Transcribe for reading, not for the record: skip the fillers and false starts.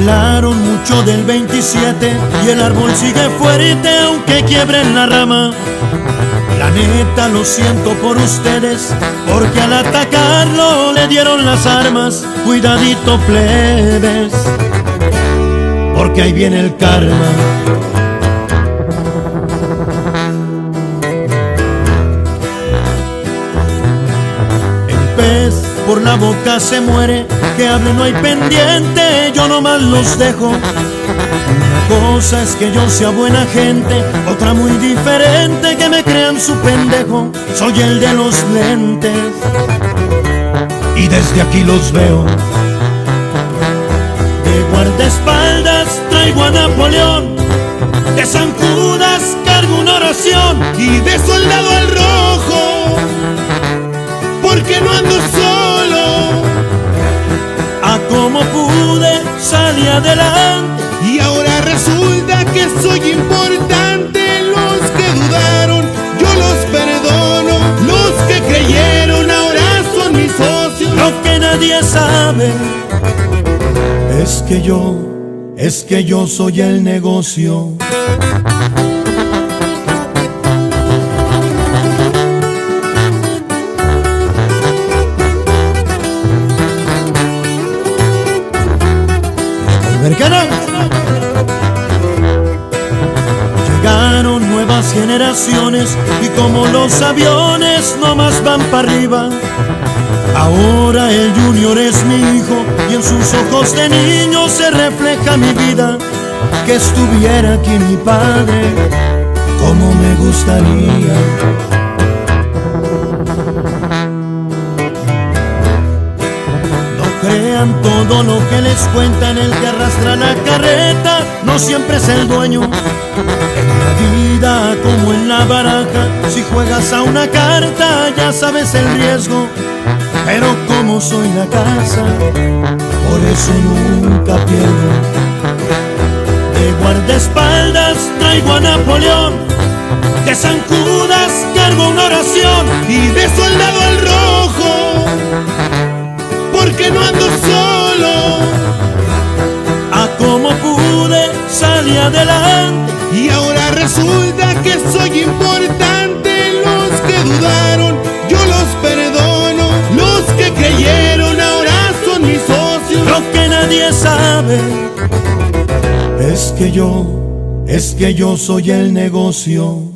hablaron mucho del 27 y el árbol sigue fuerte aunque quiebren la rama. La neta lo siento por ustedes, porque al atacarlo le dieron las armas. Cuidadito plebes, porque ahí viene el karma. El pez por la boca se muere, que hable no hay pendiente, yo nomás los dejo. Una cosa es que yo sea buena gente, otra muy diferente que me crean su pendejo. Soy el de los lentes y desde aquí los veo. De guardaespaldas traigo a Napoleón, de San Judas cargo una oración y de soldado al rojo, porque no ando solo. A como pude salí adelante y ahora resulta que soy importante. Los que dudaron yo los perdono, los que creyeron ahora son mis socios. Lo que nadie sabe es que yo soy el negocio. Llegaron nuevas generaciones y como los aviones nomás van para arriba. Ahora el Junior es mi hijo y en sus ojos de niño se refleja mi vida. Que estuviera aquí mi padre, como me gustaría. Crean todo lo que les cuentan, el que arrastra la carreta no siempre es el dueño. En la vida como en la baraja, si juegas a una carta ya sabes el riesgo. Pero como soy la casa, por eso nunca pierdo. De guardaespaldas traigo a Napoleón, de San Judas cargo una oración y de soldado al rojo, porque no ando solo. A como pude salí adelante y ahora resulta que soy importante. Los que dudaron yo los perdono, los que creyeron ahora son mis socios. Lo que nadie sabe es que yo soy el negocio.